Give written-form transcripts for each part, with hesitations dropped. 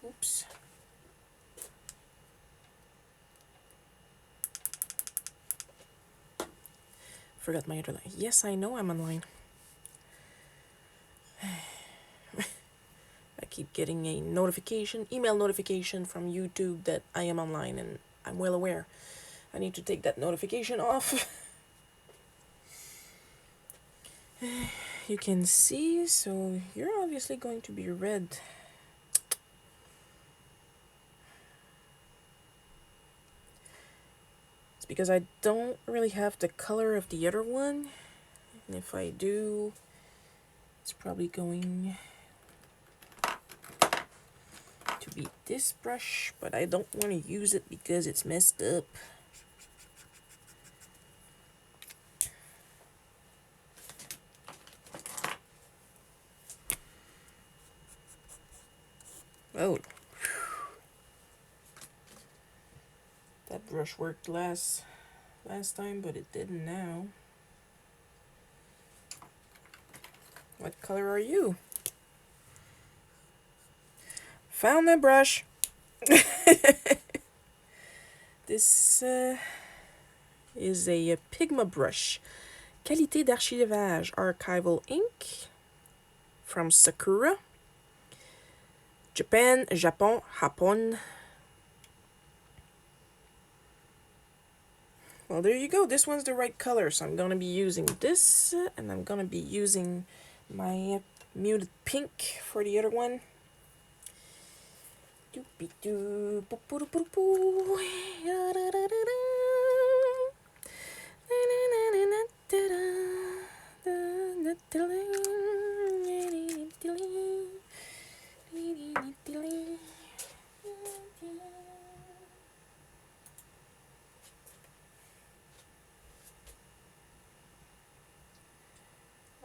Oops. Forgot my other line. Yes, I know I'm online. I keep getting a notification, email notification from YouTube that I am online, and I'm well aware. I need to take that notification off. You can see, so you're obviously going to be red. It's because I don't really have the color of the other one, and if I do, it's probably going to be this brush, but I don't want to use it because it's messed up. Oh, that brush worked last time, but it didn't now. What color are you? Found my brush. This is a Pigma brush. Qualité d'archivage archival ink from Sakura. Japan, Japon. Well, there you go. This one's the right color, so I'm going to be using this, and I'm going to be using my muted pink for the other one.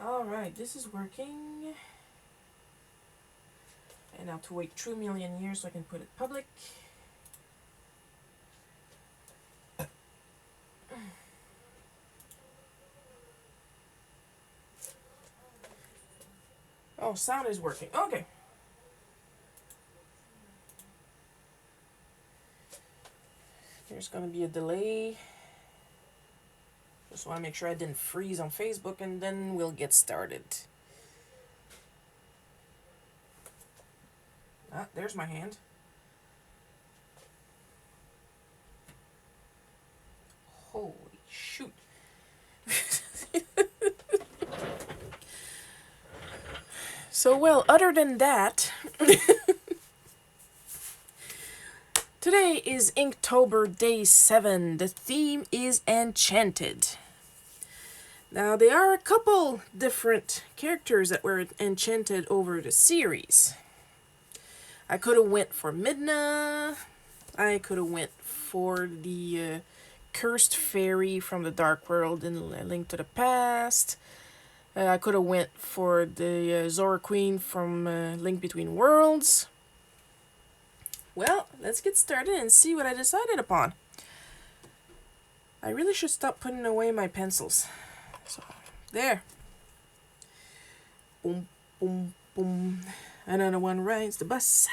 Alright, this is working. And now to wait 2 million years so I can put it public. Oh, sound is working. Okay. There's going to be a delay. Just want to make sure I didn't freeze on Facebook, and then we'll get started. Ah, there's my hand. Holy shoot. So, well, other than that, today is Inktober Day 7. The theme is Enchanted. Now, there are a couple different characters that were enchanted over the series. I could have went for Midna. I could have went for the cursed fairy from the Dark World in Link to the Past. I could have went for the Zora Queen from Link Between Worlds. Well, let's get started and see what I decided upon. I really should stop putting away my pencils. So, there. Boom, boom, boom. Another one rides the bus.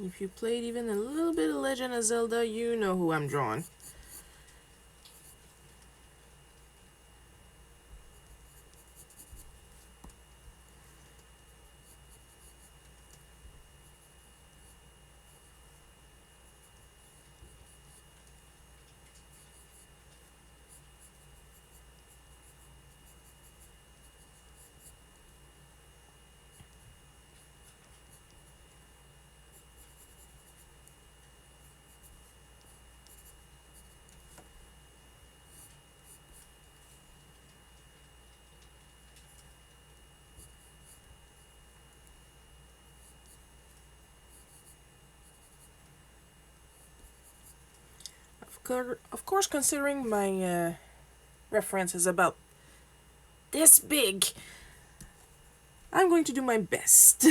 If you played even a little bit of Legend of Zelda, you know who I'm drawing. Of course, considering my reference is about this big, I'm going to do my best.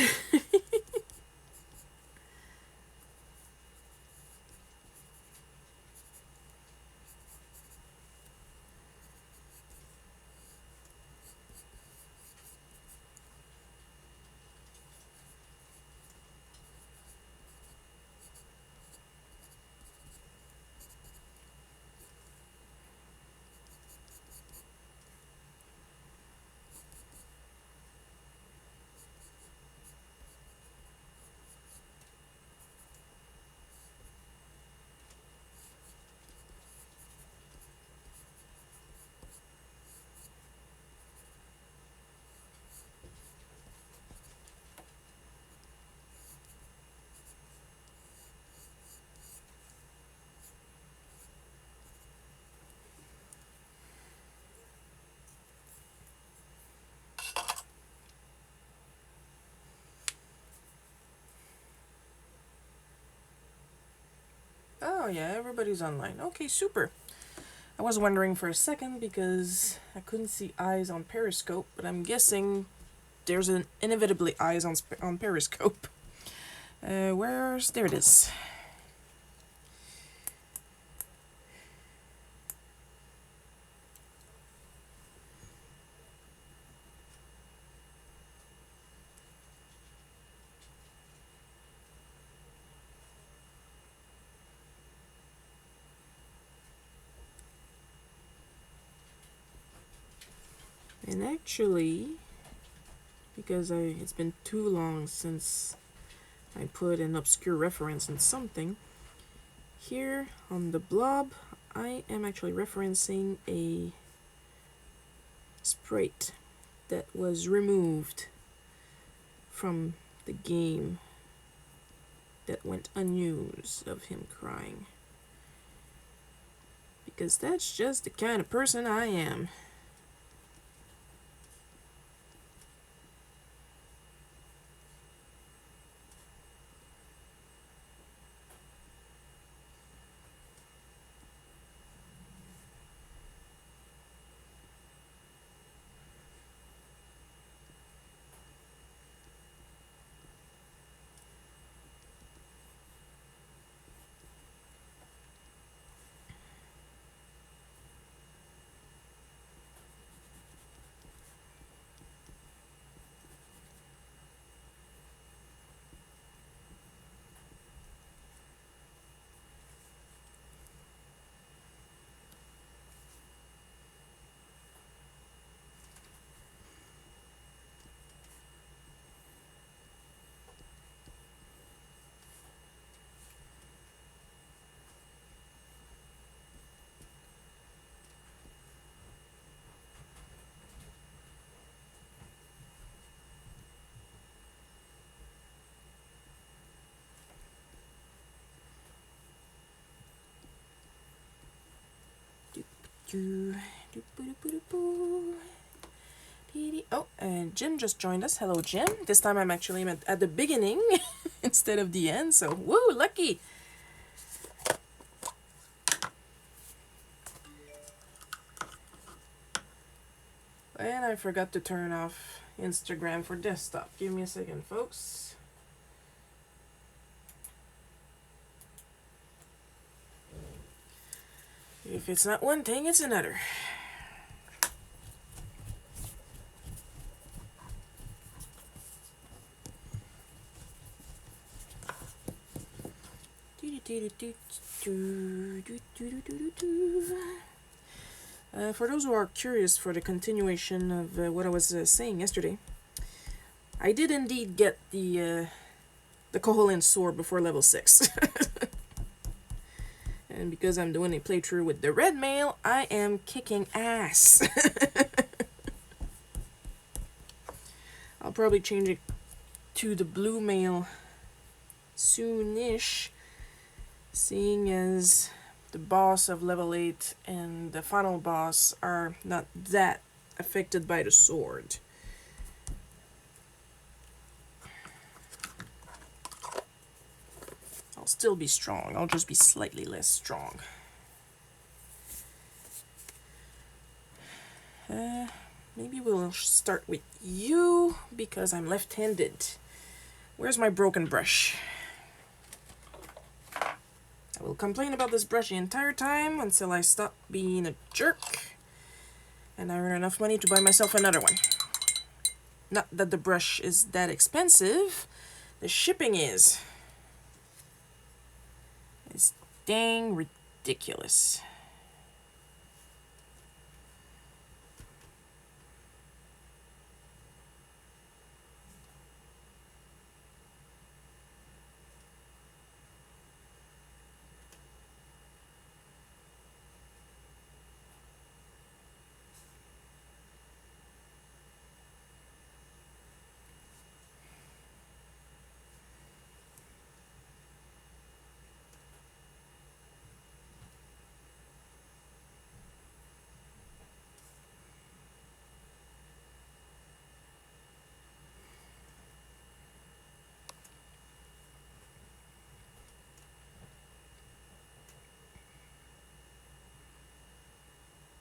Oh yeah, everybody's online. Okay, super. I was wondering for a second because I couldn't see eyes on Periscope, but I'm guessing there's an inevitably eyes on Periscope. There it is. And actually, because it's been too long since I put an obscure reference in something, here on the blob, I am actually referencing a sprite that was removed from the game that went unused of him crying. Because that's just the kind of person I am. Oh, and Jim just joined us. Hello, Jim. This time I'm actually at the beginning instead of the end, so woo, lucky! And I forgot to turn off Instagram for desktop. Give me a second, folks. If it's not one thing, it's another. For those who are curious for the continuation of what I was saying yesterday, I did indeed get the Koholint sword before level 6. And because I'm doing a playthrough with the red mail, I am kicking ass. I'll probably change it to the blue mail soonish, seeing as the boss of level 8 and the final boss are not that affected by the sword. I'll still be strong, I'll just be slightly less strong. Maybe we'll start with you because I'm left-handed. Where's my broken brush? I will complain about this brush the entire time until I stop being a jerk and I earn enough money to buy myself another one. Not that the brush is that expensive, the shipping is. It's dang ridiculous.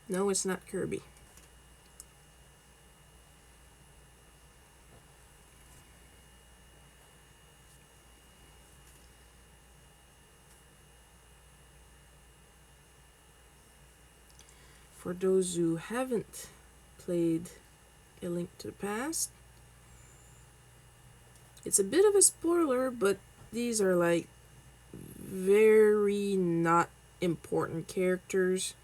No, it's not Kirby. For those who haven't played A Link to the Past, it's a bit of a spoiler, but these are like very not important characters.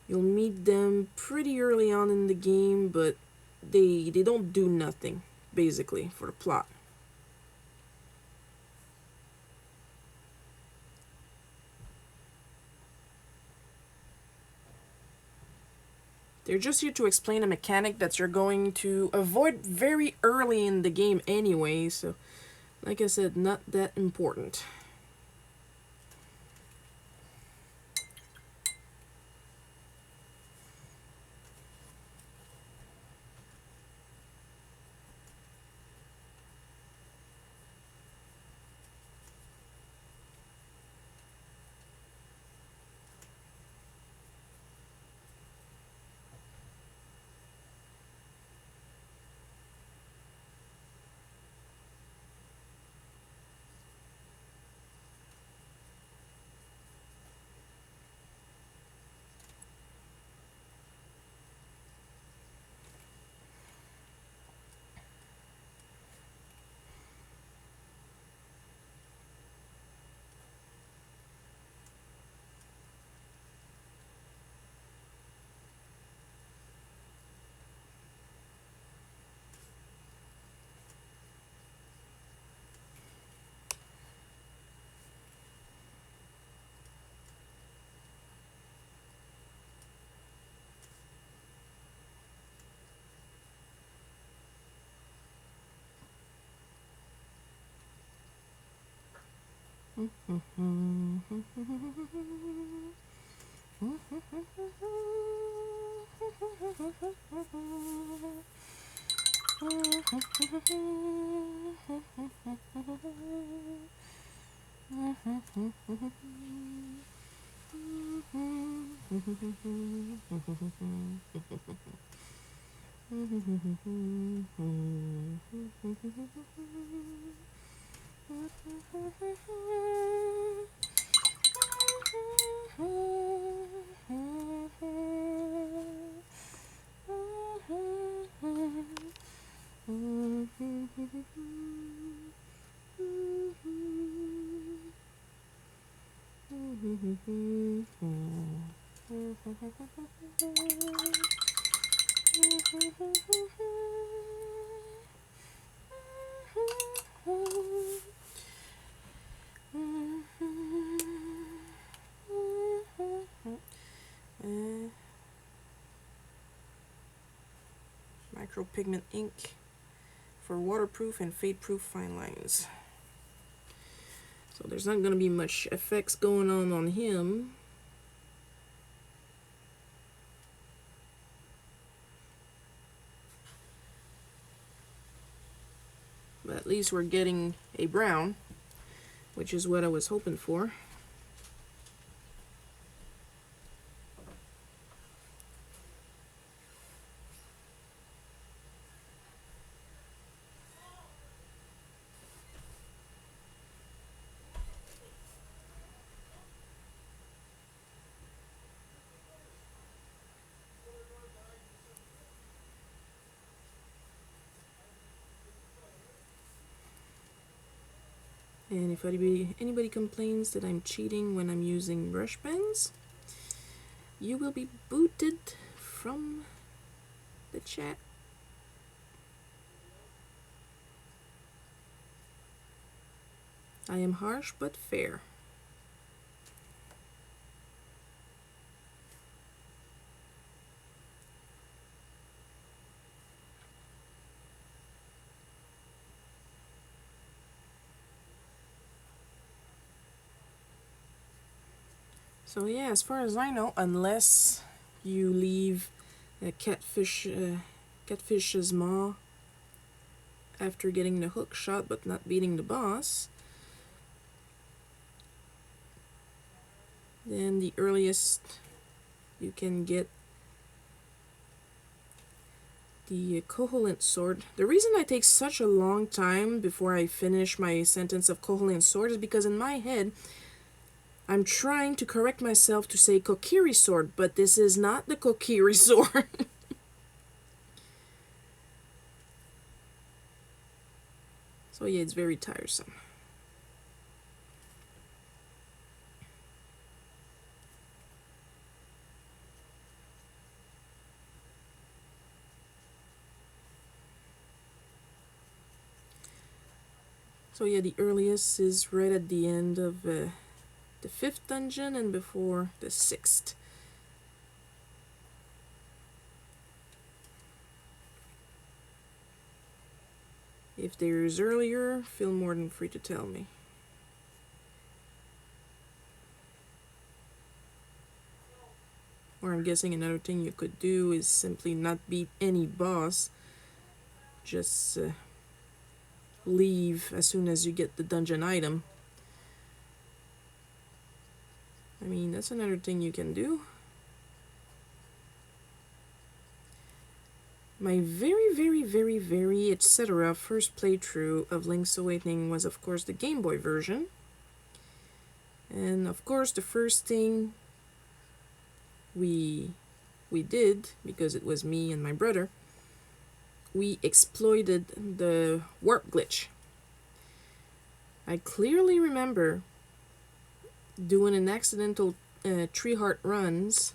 You'll meet them pretty early on in the game, but they don't do nothing, basically, for the plot. They're just here to explain a mechanic that you're going to avoid very early in the game anyway, so like I said, not that important. Micropigment ink for waterproof and fade-proof fine lines. So there's not going to be much effects going on him. But at least we're getting a brown, which is what I was hoping for. And if anybody complains that I'm cheating when I'm using brush pens, you will be booted from the chat. I am harsh but fair. So yeah, as far as I know, unless you leave a catfish's maw after getting the hook shot but not beating the boss, then the earliest you can get the Koholint sword. The reason I take such a long time before I finish my sentence of Koholint sword is because in my head I'm trying to correct myself to say Kokiri sword, but this is not the Kokiri sword. So yeah, it's very tiresome. So yeah, the earliest is right at the end of the 5th dungeon and before the 6th. If there's earlier, feel more than free to tell me. Or I'm guessing another thing you could do is simply not beat any boss. Just leave as soon as you get the dungeon item. I mean, that's another thing you can do. My very etc. first playthrough of Link's Awakening was of course the Game Boy version. And of course the first thing we did, because it was me and my brother, we exploited the warp glitch. I clearly remember doing an accidental 3 hearts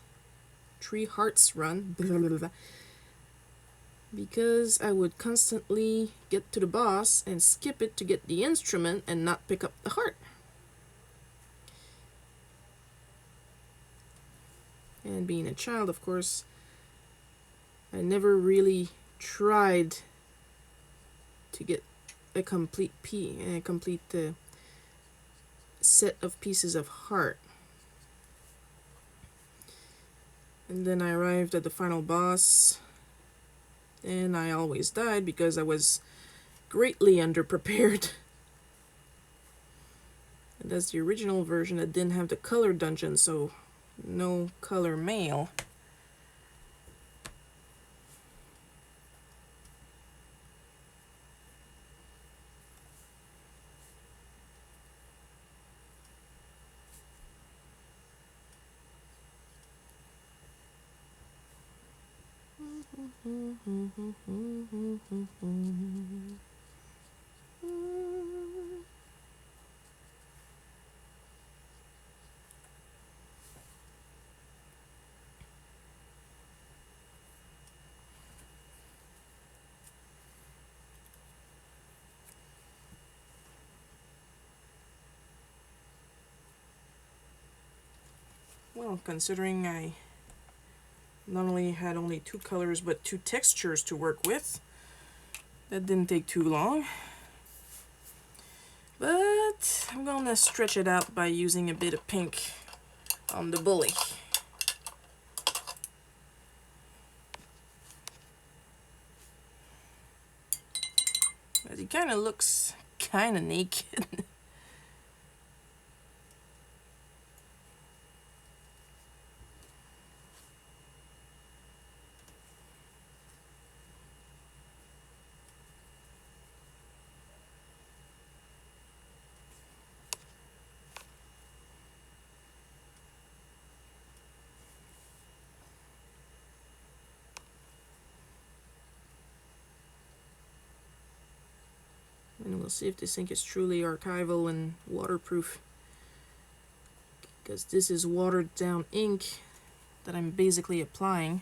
run, blah, blah, blah, because I would constantly get to the boss and skip it to get the instrument and not pick up the heart. And being a child, of course, I never really tried to get a complete set of pieces of heart. And then I arrived at the final boss, and I always died because I was greatly underprepared. And that's the original version that didn't have the color dungeon, so no color mail. Well, considering I not only had only 2 colors but 2 textures to work with, that didn't take too long. But I'm gonna stretch it out by using a bit of pink on the bully. But he kind of looks kind of naked. And we'll see if this ink is truly archival and waterproof, because this is watered down ink that I'm basically applying.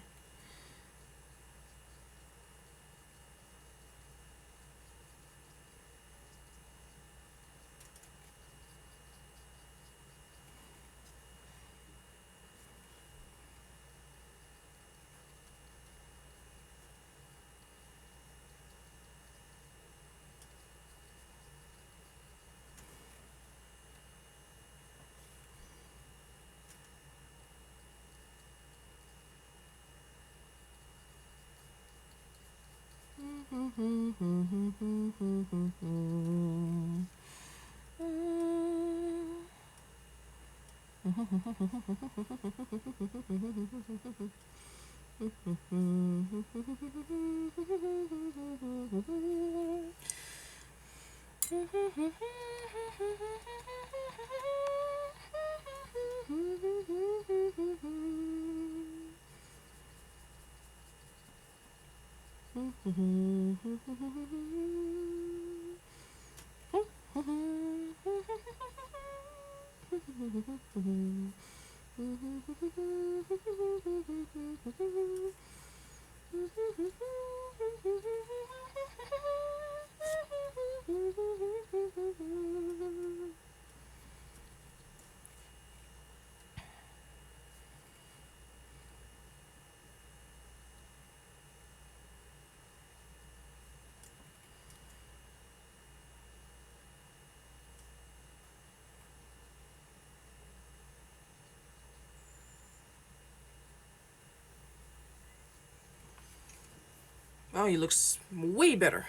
Oh, he looks way better.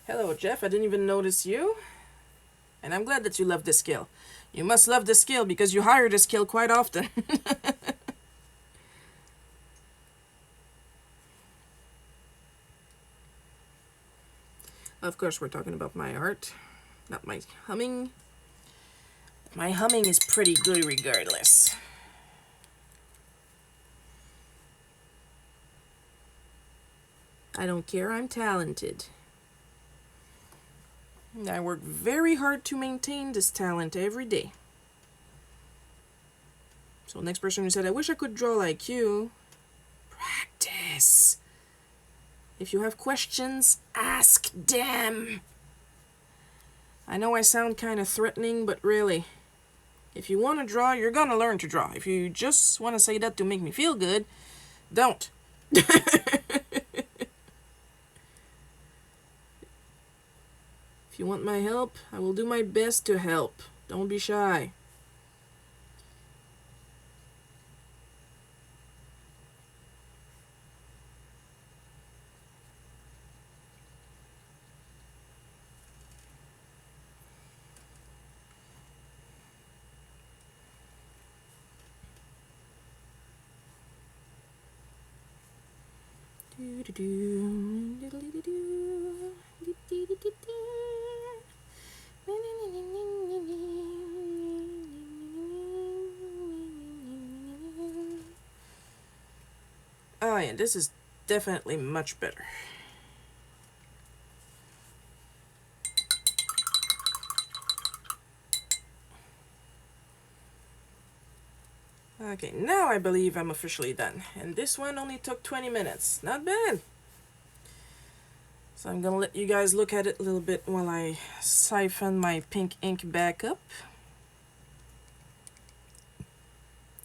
Hello, Jeff. I didn't even notice you. And I'm glad that you love this skill. You must love this skill because you hire this skill quite often. Of course, we're talking about my art, not my humming. My humming is pretty good regardless. I don't care, I'm talented. I work very hard to maintain this talent every day. So next person who said, I wish I could draw like you. Practice. If you have questions, ask them. I know I sound kind of threatening, but really, if you want to draw, you're going to learn to draw. If you just want to say that to make me feel good, don't. If you want my help, I will do my best to help. Don't be shy. Oh yeah, this is definitely much better. Okay, now I believe I'm officially done. And this one only took 20 minutes. Not bad. So I'm gonna let you guys look at it a little bit while I siphon my pink ink back up.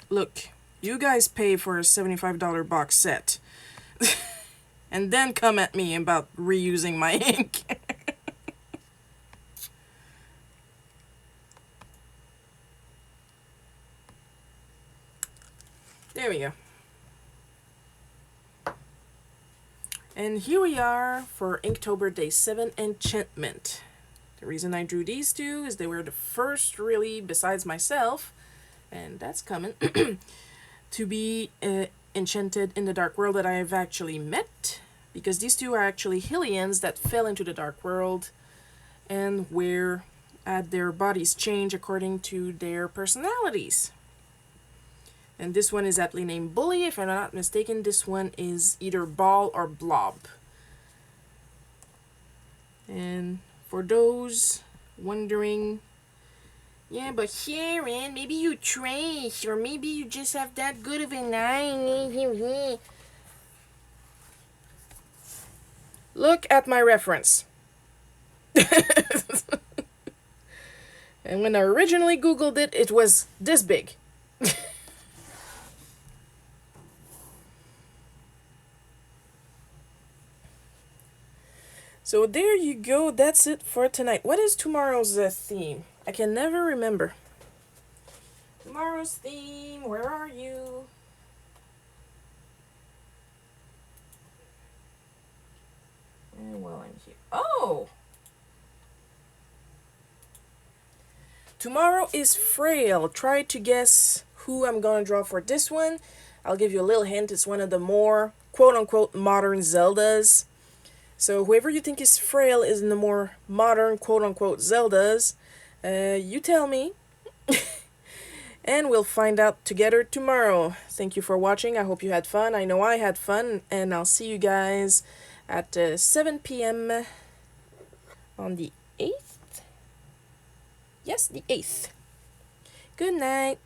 Look, you guys pay for a $75 box set. And then come at me about reusing my ink. There we go. And here we are for Inktober Day 7 Enchantment. The reason I drew these two is they were the first, really, besides myself, and that's coming, to be enchanted in the dark world that I have actually met, because these two are actually Hylians that fell into the dark world and had their bodies change according to their personalities. And this one is aptly named Bully. If I'm not mistaken, this one is either Ball or Blob. And for those wondering, yeah, but Sharon, maybe you trace, or maybe you just have that good of an eye. Look at my reference. And when I originally Googled it, it was this big. So there you go, that's it for tonight. What is tomorrow's theme? I can never remember. Tomorrow's theme, where are you? And well, I'm here. Oh! Tomorrow is Frail. Try to guess who I'm gonna draw for this one. I'll give you a little hint. It's one of the more quote-unquote modern Zeldas. So whoever you think is Frail is in the more modern quote-unquote Zeldas. You tell me. And we'll find out together tomorrow. Thank you for watching. I hope you had fun. I know I had fun. And I'll see you guys at 7 p.m. on the 8th. Yes, the 8th. Good night.